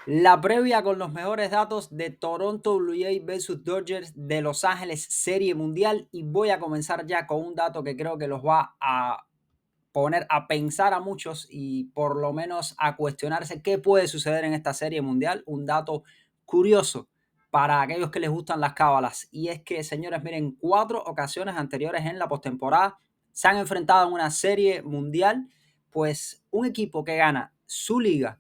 La previa con los mejores datos de Toronto Blue Jays versus Dodgers de Los Ángeles Serie Mundial, y voy a comenzar ya con un dato que creo que los va a poner a pensar a muchos y por lo menos a cuestionarse qué puede suceder en esta Serie Mundial. Un dato curioso para aquellos que les gustan las cábalas, y es que, señores, miren, 4 ocasiones anteriores en la postemporada se han enfrentado en una Serie Mundial, pues un equipo que gana su liga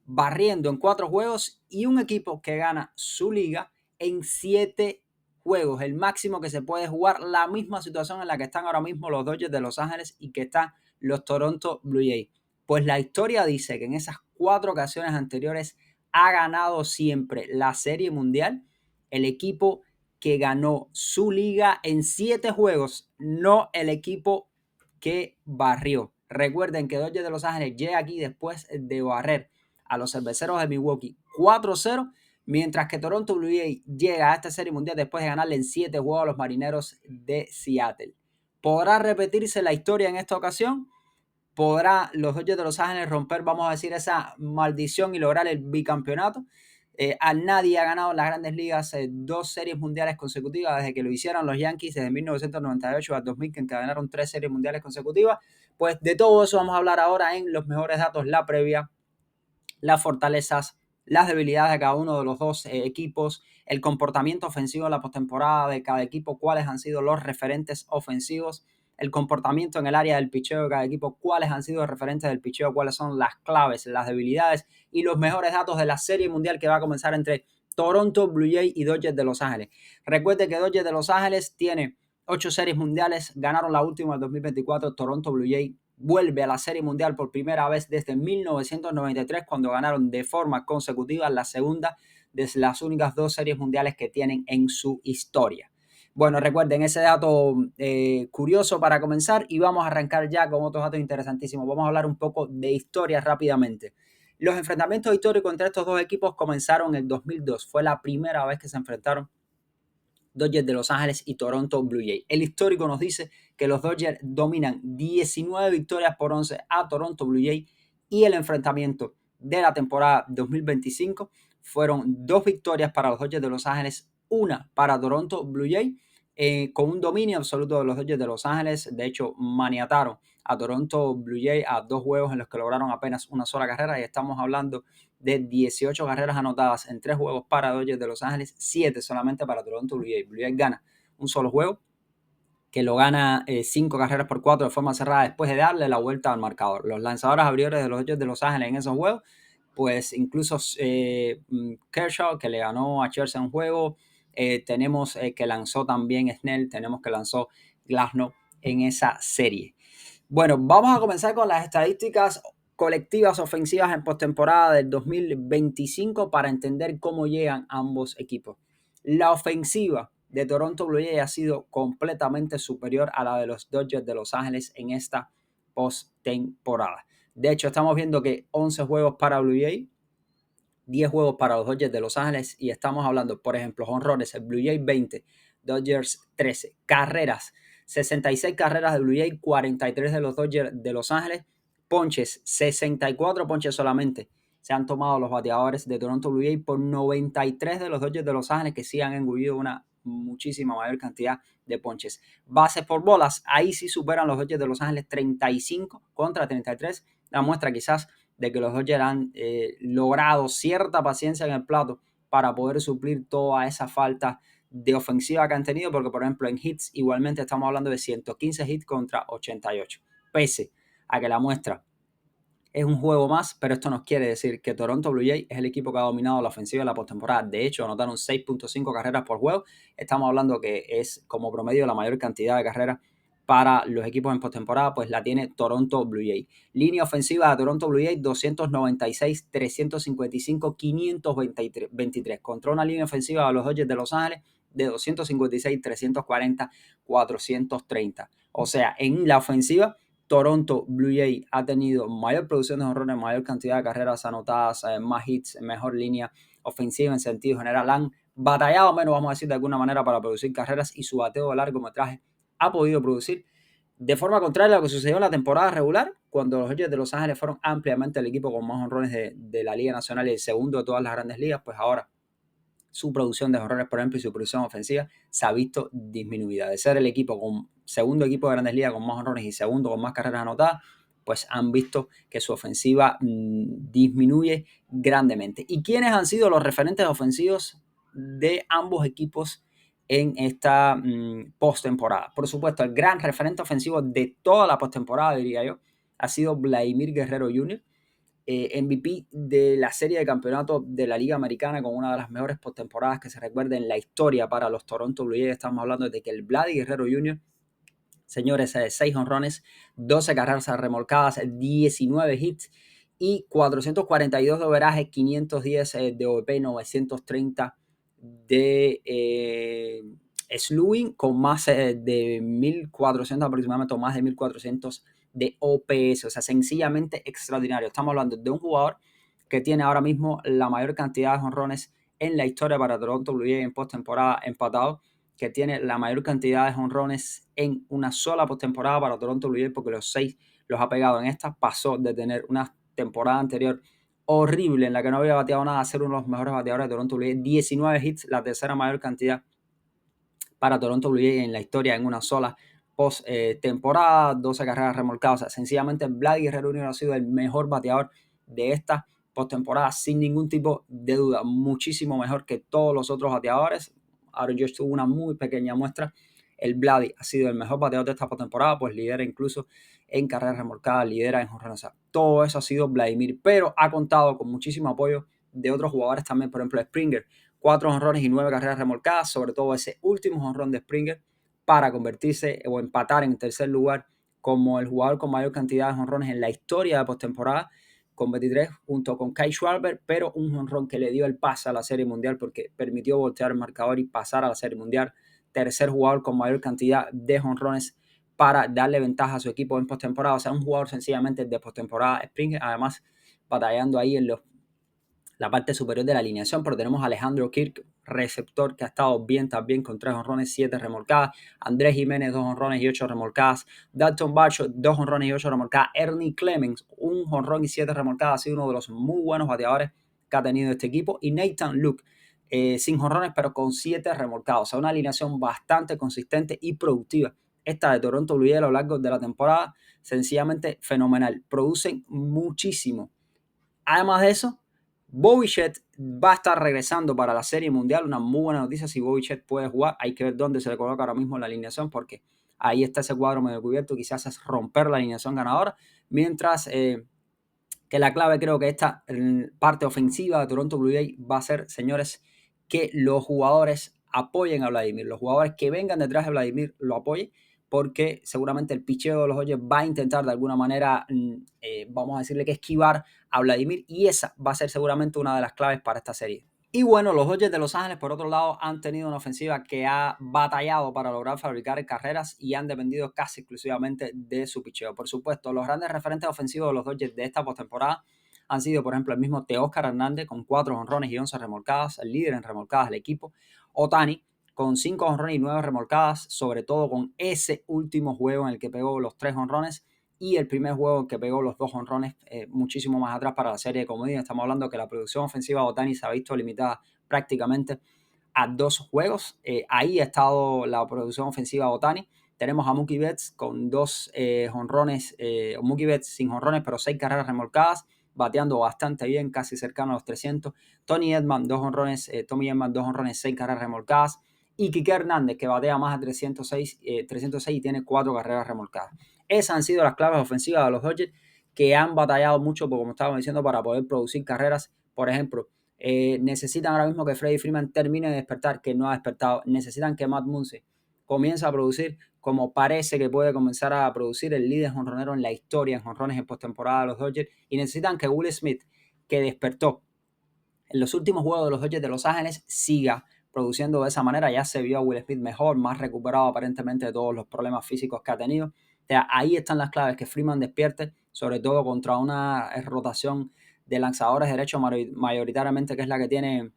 barriendo en 4 juegos y un equipo que gana su liga en 7 juegos, el máximo que se puede jugar, la misma situación en la que están ahora mismo los Dodgers de Los Ángeles y que están los Toronto Blue Jays. Pues la historia dice que en esas 4 ocasiones anteriores ha ganado siempre la Serie Mundial el equipo que ganó su liga en 7 juegos, no el equipo que barrió. Recuerden que Dodgers de Los Ángeles llega aquí después de barrer a los Cerveceros de Milwaukee 4-0, mientras que Toronto Blue Jays llega a esta Serie Mundial después de ganarle en 7 juegos a los Marineros de Seattle. ¿Podrá repetirse la historia en esta ocasión? ¿Podrá los Dodgers de Los Ángeles romper, vamos a decir, esa maldición y lograr el bicampeonato? A nadie ha ganado en las Grandes Ligas 2 series mundiales consecutivas desde que lo hicieron los Yankees desde 1998 a 2000, que encadenaron 3 series mundiales consecutivas. Pues de todo eso vamos a hablar ahora en los mejores datos, la previa, las fortalezas, las debilidades de cada uno de los dos equipos, el comportamiento ofensivo de la postemporada de cada equipo, cuáles han sido los referentes ofensivos, el comportamiento en el área del picheo de cada equipo, cuáles han sido los referentes del picheo, cuáles son las claves, las debilidades y los mejores datos de la Serie Mundial que va a comenzar entre Toronto Blue Jays y Dodgers de Los Ángeles. Recuerde que Dodgers de Los Ángeles tiene 8 series mundiales, ganaron la última en 2024, Toronto Blue Jays vuelve a la Serie Mundial por primera vez desde 1993, cuando ganaron de forma consecutiva la segunda de las únicas 2 series mundiales que tienen en su historia. Bueno, recuerden ese dato curioso para comenzar, y vamos a arrancar ya con otros datos interesantísimos. Vamos a hablar un poco de historia rápidamente. Los enfrentamientos históricos entre estos dos equipos comenzaron en el 2002. Fue la primera vez que se enfrentaron Dodgers de Los Ángeles y Toronto Blue Jays. El histórico nos dice que los Dodgers dominan 19 victorias por 11 a Toronto Blue Jays, y el enfrentamiento de la temporada 2025 fueron 2 victorias para los Dodgers de Los Ángeles, una para Toronto Blue Jays, con un dominio absoluto de los Dodgers de Los Ángeles. De hecho, maniataron a Toronto Blue Jays a 2 juegos en los que lograron apenas una sola carrera, y estamos hablando de 18 carreras anotadas en 3 juegos para Dodgers de Los Ángeles, 7 solamente para Toronto Blue Jays. Blue Jays gana un solo juego, que lo gana 5 carreras por 4 de forma cerrada después de darle la vuelta al marcador. Los lanzadores abridores de los Dodgers de Los Ángeles en esos juegos, pues incluso Kershaw, que le ganó a Scherzer un juego, tenemos que lanzó también Snell, tenemos que lanzó Glasnow en esa serie. Bueno, vamos a comenzar con las estadísticas colectivas ofensivas en postemporada del 2025 para entender cómo llegan ambos equipos. La ofensiva de Toronto Blue Jays ha sido completamente superior a la de los Dodgers de Los Ángeles en esta postemporada. De hecho, estamos viendo que 11 juegos para Blue Jays, 10 juegos para los Dodgers de Los Ángeles, y estamos hablando, por ejemplo, jonrones, el Blue Jays 20, Dodgers 13, carreras, 66 carreras de Blue Jays, 43 de los Dodgers de Los Ángeles, ponches, 64 ponches solamente se han tomado los bateadores de Toronto Blue Jays por 93 de los Dodgers de Los Ángeles, que sí han engullido una muchísima mayor cantidad de ponches. Bases por bolas, ahí sí superan los Dodgers de Los Ángeles, 35 contra 33, la muestra quizás de que los Dodgers han logrado cierta paciencia en el plato para poder suplir toda esa falta de ofensiva que han tenido, porque por ejemplo en hits igualmente estamos hablando de 115 hits contra 88, pese a que la muestra es un juego más, pero esto nos quiere decir que Toronto Blue Jays es el equipo que ha dominado la ofensiva en la postemporada. De hecho, anotaron 6.5 carreras por juego. Estamos hablando que es como promedio la mayor cantidad de carreras para los equipos en postemporada, pues la tiene Toronto Blue Jays. Línea ofensiva de Toronto Blue Jays, 296, 355, 523. Contra una línea ofensiva de los Dodgers de Los Ángeles de 256, 340, 430. O sea, en la ofensiva, Toronto Blue Jays ha tenido mayor producción de jonrones, mayor cantidad de carreras anotadas, más hits, mejor línea ofensiva en sentido general. Han batallado menos, vamos a decir de alguna manera, para producir carreras, y su bateo de largometraje ha podido producir De forma contraria a lo que sucedió en la temporada regular, cuando los Dodgers de Los Ángeles fueron ampliamente el equipo con más honrones de la Liga Nacional y el segundo de todas las grandes ligas, pues ahora su producción de honrones, por ejemplo, y su producción ofensiva se ha visto disminuida. De ser el equipo con segundo equipo de grandes ligas con más honrones y segundo con más carreras anotadas, pues han visto que su ofensiva disminuye grandemente. ¿Y quiénes han sido los referentes ofensivos de ambos equipos en esta postemporada? Por supuesto, el gran referente ofensivo de toda la postemporada, diría yo, ha sido Vladimir Guerrero Jr., MVP de la serie de campeonato de la Liga Americana con una de las mejores postemporadas que se recuerda en la historia para los Toronto Blue Jays. Estamos hablando de que el Vladi Guerrero Jr., señores, 6 honrones, 12 carreras remolcadas, 19 hits y 442 de overaje, 510 de OVP, 930 de slugging, con más de 1.400 aproximadamente, o más de 1.400 de OPS, o sea, sencillamente extraordinario. Estamos hablando de un jugador que tiene ahora mismo la mayor cantidad de honrones en la historia para Toronto Blue Jays en postemporada, empatado, que tiene la mayor cantidad de honrones en una sola postemporada para Toronto Blue Jays, porque los 6 los ha pegado en esta. Pasó de tener una temporada anterior horrible en la que no había bateado nada a ser uno de los mejores bateadores de Toronto Blue Jays. 19 hits, la tercera mayor cantidad para Toronto Blue Jays en la historia en una sola post-temporada, 12 carreras remolcadas. O sea, sencillamente Vlad Guerrero Jr. ha sido el mejor bateador de esta postemporada sin ningún tipo de duda. Muchísimo mejor que todos los otros bateadores. Aaron Judge tuvo una muy pequeña muestra. El Vladi ha sido el mejor bateador de esta postemporada, pues lidera incluso en carreras remolcadas, lidera en jonrones. O sea, todo eso ha sido Vladimir, pero ha contado con muchísimo apoyo de otros jugadores también, por ejemplo Springer, 4 honrones y 9 carreras remolcadas, sobre todo ese último honrón de Springer para convertirse o empatar en tercer lugar como el jugador con mayor cantidad de honrones en la historia de postemporada, con 23 junto con Kyle Schwarber, pero un honrón que le dio el pase a la Serie Mundial porque permitió voltear el marcador y pasar a la Serie Mundial. Tercer jugador con mayor cantidad de honrones para darle ventaja a su equipo en postemporada. O sea, un jugador sencillamente de postemporada. Springer, además, batallando ahí en la parte superior de la alineación, pero tenemos a Alejandro Kirk, receptor, que ha estado bien también con 3 honrones, 7 remolcadas. Andrés Jiménez, 2 honrones y 8 remolcadas. Dalton Varsho, 2 honrones y 8 remolcadas. Ernie Clemens, 1 honrón y 7 remolcadas. Ha sido uno de los muy buenos bateadores que ha tenido este equipo. Y Nathan Luke, sin honrones, pero con 7 remolcados. O sea, una alineación bastante consistente y productiva. Esta de Toronto Blue Jays a lo largo de la temporada, sencillamente fenomenal. Producen muchísimo. Además de eso, Bo Bichette va a estar regresando para la Serie Mundial. Una muy buena noticia si Bo Bichette puede jugar. Hay que ver dónde se le coloca ahora mismo en la alineación, porque ahí está ese cuadro medio cubierto. Quizás es romper la alineación ganadora. Mientras que la clave, creo que esta parte ofensiva de Toronto Blue Jays va a ser, señores, que los jugadores apoyen a Vladimir. Los jugadores que vengan detrás de Vladimir lo apoyen, porque seguramente el picheo de los Dodgers va a intentar de alguna manera, vamos a decirle que esquivar a Vladimir, y esa va a ser seguramente una de las claves para esta serie. Y bueno, los Dodgers de Los Ángeles, por otro lado, han tenido una ofensiva que ha batallado para lograr fabricar carreras y han dependido casi exclusivamente de su picheo. Por supuesto, los grandes referentes ofensivos de los Dodgers de esta postemporada han sido, por ejemplo, el mismo Teóscar Hernández con 4 honrones y 11 remolcadas, el líder en remolcadas del equipo. Ohtani con 5 honrones y 9 remolcadas, sobre todo con ese último juego en el que pegó los 3 honrones y el primer juego que pegó los 2 honrones muchísimo más atrás para la serie de comodines. Estamos hablando que la producción ofensiva de Ohtani se ha visto limitada prácticamente a 2 juegos. Ahí ha estado la producción ofensiva de Ohtani. Tenemos a Mookie Betts con 2 honrones, Mookie Betts sin honrones, pero 6 carreras remolcadas, bateando bastante bien, casi cercano a los 300. Tommy Edman, 2 honrones, 6 carreras remolcadas. Y Quique Hernández, que batea más de 306 y tiene 4 carreras remolcadas. Esas han sido las claves ofensivas de los Dodgers, que han batallado mucho, como estábamos diciendo, para poder producir carreras. Por ejemplo, necesitan ahora mismo que Freddie Freeman termine de despertar, que no ha despertado. Necesitan que Matt Muncy comience a producir como parece que puede comenzar a producir, el líder jonronero en la historia en jonrones en postemporada de los Dodgers. Y necesitan que Will Smith, que despertó en los últimos juegos de los Dodgers de Los Ángeles, siga produciendo de esa manera. Ya se vio a Will Smith mejor, más recuperado aparentemente de todos los problemas físicos que ha tenido. O sea, ahí están las claves, que Freeman despierte, sobre todo contra una rotación de lanzadores derechos mayoritariamente, que es la que tiene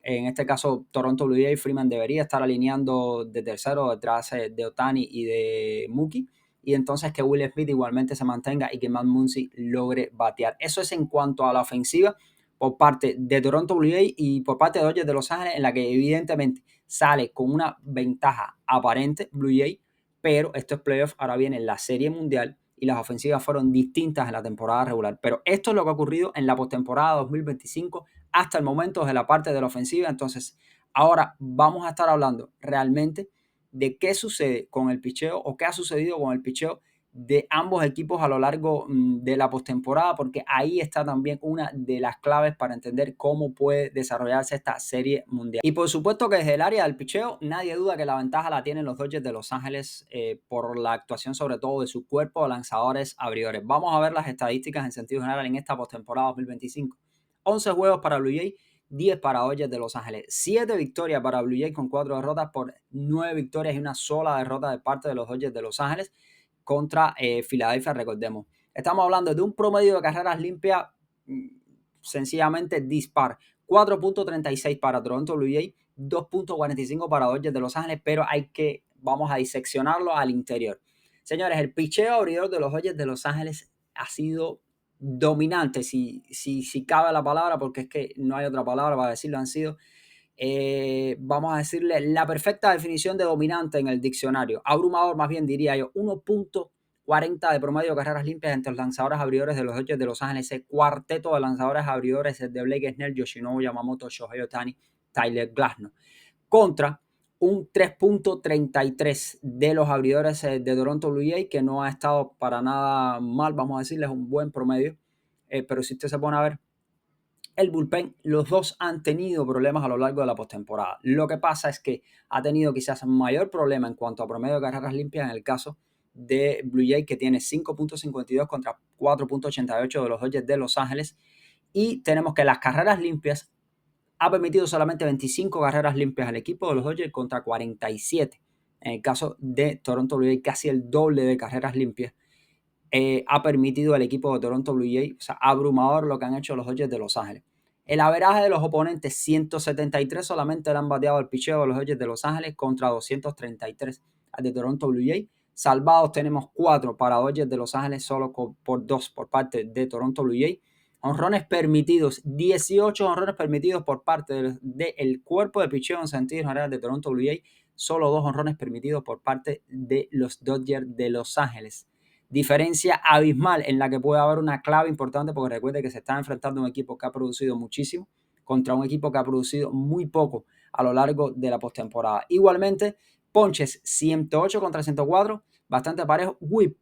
en este caso Toronto Blue Jays. Freeman debería estar alineando de tercero detrás de Ohtani y de Mookie, y entonces que Will Smith igualmente se mantenga y que Matt Muncy logre batear. Eso es en cuanto a la ofensiva por parte de Toronto Blue Jays y por parte de Dodgers de Los Ángeles, en la que evidentemente sale con una ventaja aparente Blue Jays, pero estos playoffs ahora viene la Serie Mundial y las ofensivas fueron distintas en la temporada regular. Pero esto es lo que ha ocurrido en la postemporada 2025 hasta el momento desde la parte de la ofensiva. Entonces, ahora vamos a estar hablando realmente de qué sucede con el picheo o qué ha sucedido con el picheo de ambos equipos a lo largo de la postemporada, porque ahí está también una de las claves para entender cómo puede desarrollarse esta serie mundial. Y por supuesto que desde el área del picheo, nadie duda que la ventaja la tienen los Dodgers de Los Ángeles por la actuación sobre todo de su cuerpo de lanzadores abridores. Vamos a ver las estadísticas en sentido general en esta postemporada 2025. 11 juegos para Blue Jays, 10 para Dodgers de Los Ángeles, 7 victorias para Blue Jays con 4 derrotas por 9 victorias y una sola derrota de parte de los Dodgers de Los Ángeles contra Filadelfia, recordemos. Estamos hablando de un promedio de carreras limpias sencillamente dispar. 4.36 para Toronto Blue Jays, 2.45 para Dodgers de Los Ángeles, pero vamos a diseccionarlo al interior. Señores, el picheo abridor de los Dodgers de Los Ángeles ha sido dominante, si cabe la palabra, porque es que no hay otra palabra para decirlo, han sido vamos a decirle la perfecta definición de dominante en el diccionario. Abrumador, más bien diría yo, 1.40 de promedio de carreras limpias entre los lanzadores abridores de los Dodgers de Los Ángeles. Ese cuarteto de lanzadores abridores de Blake Snell, Yoshinobu Yamamoto, Shohei Ohtani, Tyler Glasnow. Contra un 3.33 de los abridores de Toronto Blue Jays, que no ha estado para nada mal, vamos a decirles un buen promedio. Pero si usted se pone a ver el bullpen, los dos han tenido problemas a lo largo de la postemporada. Lo que pasa es que ha tenido quizás mayor problema en cuanto a promedio de carreras limpias en el caso de Blue Jays, que tiene 5.52 contra 4.88 de los Dodgers de Los Ángeles. Y tenemos que las carreras limpias ha permitido solamente 25 carreras limpias al equipo de los Dodgers contra 47. En el caso de Toronto Blue Jays, casi el doble de carreras limpias. Ha permitido al equipo de Toronto Blue Jays, o sea, abrumador lo que han hecho los Dodgers de Los Ángeles. El averaje de los oponentes, 173 solamente le han bateado el picheo de los Dodgers de Los Ángeles contra 233 al de Toronto Blue Jays. Salvados tenemos 4 para Dodgers de Los Ángeles, solo por 2 por parte de Toronto Blue Jays. Honrones permitidos, 18 honrones permitidos por parte del cuerpo de picheo en sentido general de Toronto Blue Jays, solo 2 honrones permitidos por parte de los Dodgers de Los Ángeles. Diferencia abismal en la que puede haber una clave importante, porque recuerde que se está enfrentando un equipo que ha producido muchísimo contra un equipo que ha producido muy poco a lo largo de la postemporada. Igualmente, ponches 108 contra 104, bastante parejo. Whip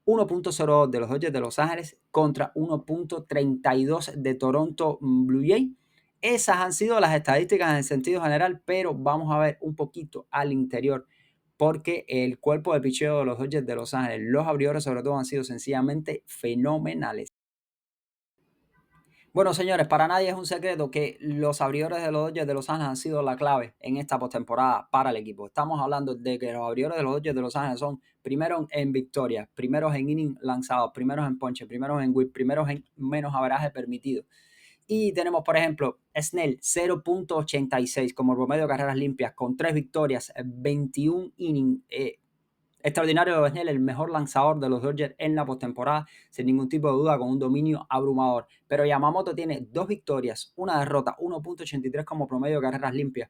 1.02 de los Dodgers de Los Ángeles contra 1.32 de Toronto Blue Jays. Esas han sido las estadísticas en el sentido general, pero vamos a ver un poquito al interior, porque el cuerpo de picheo de los Dodgers de Los Ángeles, los abridores sobre todo, han sido sencillamente fenomenales. Bueno, señores, para nadie es un secreto que los abridores de los Dodgers de Los Ángeles han sido la clave en esta postemporada para el equipo. Estamos hablando de que los abridores de los Dodgers de Los Ángeles son primeros en victorias, primeros en inning lanzados, primeros en ponche, primeros en whip, primeros en menos averaje permitido. Y tenemos, por ejemplo, Snell 0.86 como promedio de carreras limpias con 3 victorias, 21 innings. Extraordinario de Snell, el mejor lanzador de los Dodgers en la postemporada, sin ningún tipo de duda, con un dominio abrumador. Pero Yamamoto tiene 2 victorias, una derrota, 1.83 como promedio de carreras limpias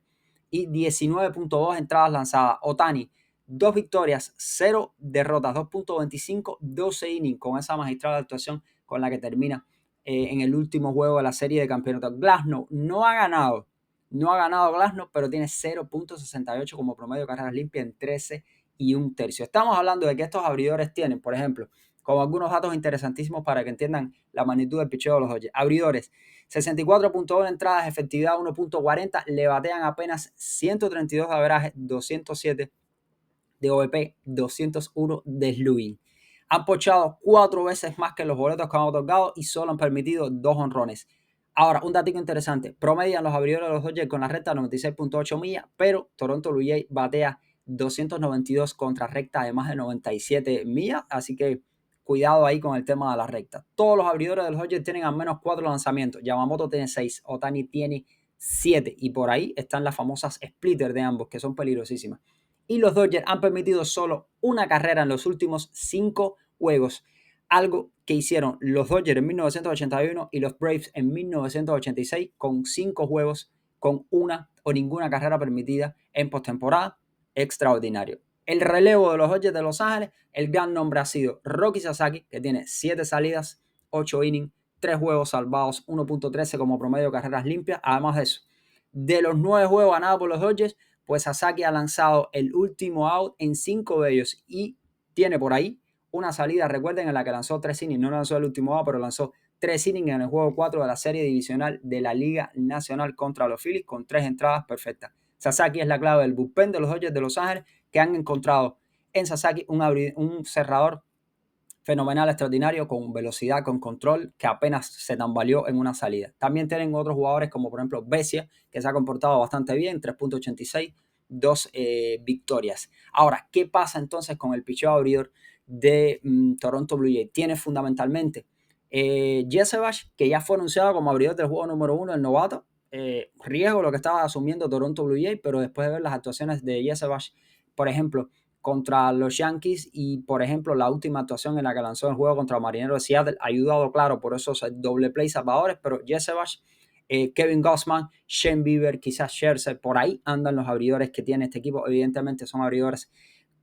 y 19.2 entradas lanzadas. Ohtani, 2 victorias, 0 derrotas, 2.25, 12 innings, con esa magistral actuación con la que termina en el último juego de la serie de campeonato. Glasnow no ha ganado Glasnow, pero tiene 0.68 como promedio de carreras limpias en 13 y un tercio. Estamos hablando de que estos abridores tienen, por ejemplo, con algunos datos interesantísimos para que entiendan la magnitud del picheo de los Dodgers. Abridores, 64.1 entradas, efectividad 1.40, le batean apenas 132 de averaje, 207 de OVP, 201 de slugging. Han pochado 4 veces más que los boletos que han otorgado y solo han permitido 2 honrones. Ahora, un dato interesante, promedian los abridores de los Dodgers con la recta 96.8 millas, pero Toronto Blue Jays batea 292 contra recta de más de 97 millas, así que cuidado ahí con el tema de la recta. Todos los abridores de los Dodgers tienen al menos 4 lanzamientos. Yamamoto tiene 6, Ohtani tiene 7 y por ahí están las famosas splitters de ambos, que son peligrosísimas. y los Dodgers han permitido solo una carrera en los últimos 5 juegos, algo que hicieron los Dodgers en 1981 y los Braves en 1986 con 5 juegos con una o ninguna carrera permitida en postemporada. Extraordinario. El relevo de los Dodgers de Los Ángeles, el gran nombre ha sido Roki Sasaki, que tiene 7 salidas, 8 innings, 3 juegos salvados, 1.13 como promedio de carreras limpias. Además de eso, de los 9 juegos ganados por los Dodgers, pues Sasaki ha lanzado el último out en 5 de ellos y tiene por ahí una salida, recuerden, en la que lanzó 3 innings, no lanzó el último out, pero lanzó 3 innings en el juego 4 de la serie divisional de la Liga Nacional contra los Phillies con 3 entradas perfectas. Sasaki es la clave del bullpen de los Dodgers de Los Ángeles, que han encontrado en Sasaki un cerrador fenomenal, extraordinario, con velocidad, con control, que apenas se tambaleó en una salida. También tienen otros jugadores como por ejemplo Vesia, que se ha comportado bastante bien, 3.86, 2 victorias. Ahora, ¿qué pasa entonces con el picheo abridor de Toronto Blue Jays? Tiene fundamentalmente Jesse Bash, que ya fue anunciado como abridor del juego número 1, el novato. Riesgo lo que estaba asumiendo Toronto Blue Jays, pero después de ver las actuaciones de Jesse Bash, por ejemplo, contra los Yankees y, por ejemplo, la última actuación en la que lanzó el juego contra los Marineros de Seattle, ayudado, claro, por esos doble play salvadores, pero Jesse Bash, Kevin Gausman, Shane Bieber, quizás Scherzer, por ahí andan los abridores que tiene este equipo. Evidentemente son abridores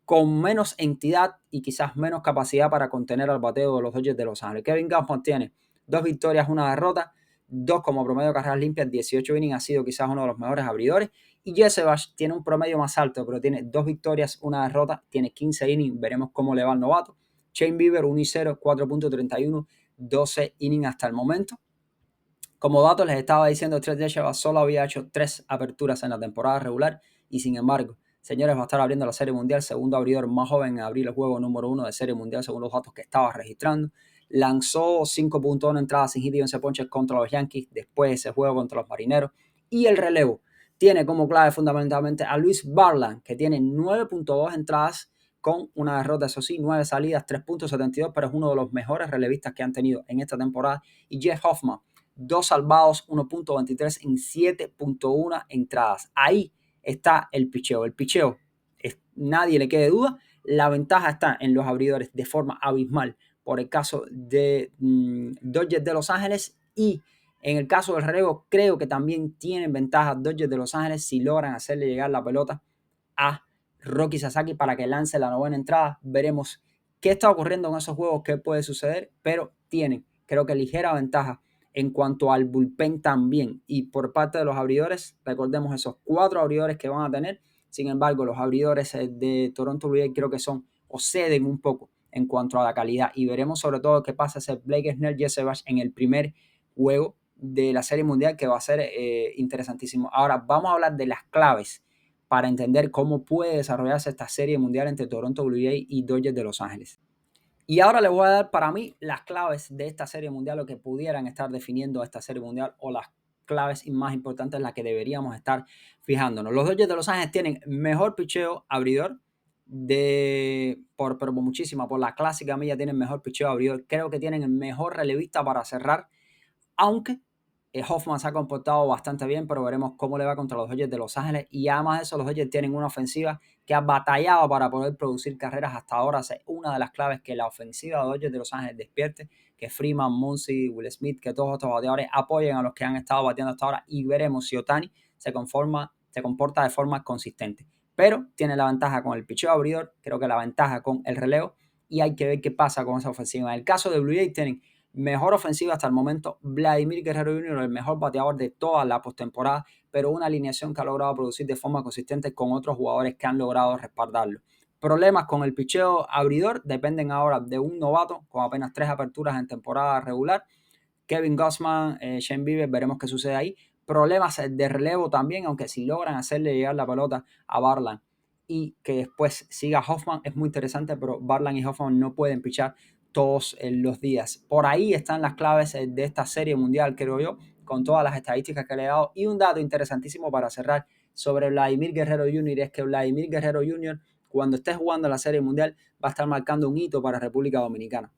con menos entidad y quizás menos capacidad para contener al bateo de los Dodgers de Los Ángeles. Kevin Gausman tiene 2 victorias, 1 derrota, 2 como promedio de carreras limpias, 18 innings, ha sido quizás uno de los mejores abridores. Y Jesse Bash tiene un promedio más alto, pero tiene 2 victorias, 1 derrota, tiene 15 innings, veremos cómo le va al novato. Shane Bieber 1-0, 4.31, 12 innings hasta el momento. Como dato les estaba diciendo, Trent Dilfer solo había hecho 3 aperturas en la temporada regular y sin embargo, señores, va a estar abriendo la Serie Mundial, segundo abridor más joven en abrir el juego número 1 de Serie Mundial según los datos que estaba registrando. Lanzó 5.1 entradas sin hit y 11 ponches contra los Yankees después de ese juego contra los Marineros. Y el relevo tiene como clave fundamentalmente a Luis Barland, que tiene 9.2 entradas con una derrota, eso sí, 9 salidas, 3.72, pero es uno de los mejores relevistas que han tenido en esta temporada. Y Jeff Hoffman, 2 salvados, 1.23 en 7.1 entradas. Ahí está el picheo. El picheo, nadie le quede duda, la ventaja está en los abridores de forma abismal por el caso de Dodgers de Los Ángeles, y en el caso del relevo creo que también tienen ventaja Dodgers de Los Ángeles si logran hacerle llegar la pelota a Roki Sasaki para que lance la novena entrada. Veremos qué está ocurriendo en esos juegos, qué puede suceder, pero tienen, creo que, ligera ventaja en cuanto al bullpen también. Y por parte de los abridores, recordemos esos 4 abridores que van a tener. Sin embargo, los abridores de Toronto Blue Jays creo que son o ceden un poco en cuanto a la calidad. Y veremos sobre todo qué pasa ese Blake Snell, Jesse Bash en el primer juego de la Serie Mundial, que va a ser interesantísimo. Ahora vamos a hablar de las claves para entender cómo puede desarrollarse esta Serie Mundial entre Toronto Blue Jays y Dodgers de Los Ángeles. Y ahora les voy a dar para mí las claves de esta Serie Mundial, lo que pudieran estar definiendo esta Serie Mundial, o las claves más importantes en las que deberíamos estar fijándonos. Los Dodgers de Los Ángeles tienen mejor picheo abridor, por muchísima, por la clásica milla tienen mejor picheo abridor. Creo que tienen el mejor relevista para cerrar, aunque Hoffman se ha comportado bastante bien, pero veremos cómo le va contra los Dodgers de Los Ángeles. Y además de eso, los Dodgers tienen una ofensiva que ha batallado para poder producir carreras hasta ahora. Es una de las claves, que la ofensiva de los Dodgers de Los Ángeles despierte, que Freeman, Muncy, Will Smith, que todos estos bateadores apoyen a los que han estado bateando hasta ahora, y veremos si Ohtani se comporta de forma consistente. Pero tiene la ventaja con el picheo abridor, creo que la ventaja con el relevo, y hay que ver qué pasa con esa ofensiva. En el caso de Blue Jays tienen mejor ofensiva hasta el momento Vladimir Guerrero Jr., el mejor bateador de toda la postemporada, pero una alineación que ha logrado producir de forma consistente con otros jugadores que han logrado respaldarlo. Problemas con el picheo abridor dependen ahora de un novato con apenas 3 aperturas en temporada regular. Kevin Gausman, Shane Bieber, veremos qué sucede ahí. Problemas de relevo también, aunque si logran hacerle llegar la pelota a Barland y que después siga Hoffman, es muy interesante, pero Barland y Hoffman no pueden pichar todos los días. Por ahí están las claves de esta Serie Mundial, creo yo, con todas las estadísticas que le he dado. Y un dato interesantísimo para cerrar sobre Vladimir Guerrero Jr. es que Vladimir Guerrero Jr., cuando esté jugando la Serie Mundial, va a estar marcando un hito para República Dominicana.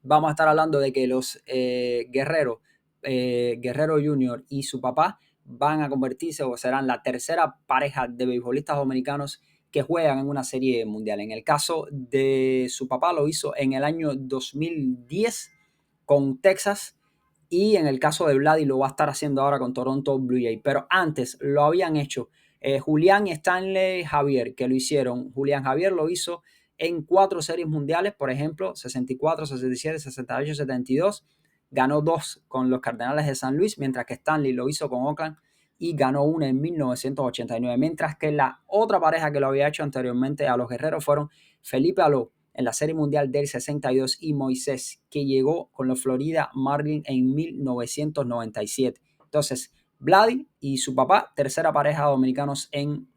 Vamos a estar hablando de que los Guerrero Jr. y su papá van a convertirse, o serán la tercera pareja de beisbolistas dominicanos que juegan en una serie mundial. En el caso de su papá lo hizo en el año 2010 con Texas, y en el caso de Vladi lo va a estar haciendo ahora con Toronto Blue Jays. Pero antes lo habían hecho Julián y Stanley Javier, que lo hicieron. Julián Javier lo hizo en 4 series mundiales, por ejemplo, 64, 67, 68, 72. Ganó 2 con los Cardenales de San Luis, mientras que Stanley lo hizo con Oakland y ganó una en 1989. Mientras que la otra pareja que lo había hecho anteriormente a los Guerreros fueron Felipe Alou en la Serie Mundial del 62 y Moisés, que llegó con los Florida Marlins en 1997. Entonces, Vladi y su papá, tercera pareja de dominicanos en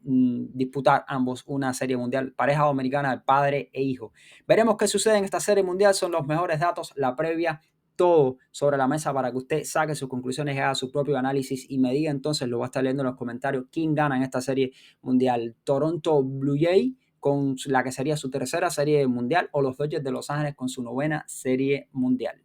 disputar ambos una serie mundial, pareja dominicana de padre e hijo. Veremos qué sucede en esta serie mundial, son los mejores datos, la previa, todo sobre la mesa para que usted saque sus conclusiones y haga su propio análisis y me diga entonces, lo va a estar leyendo en los comentarios, quién gana en esta serie mundial, Toronto Blue Jays con la que sería su tercera serie mundial o los Dodgers de Los Ángeles con su 9ª serie mundial.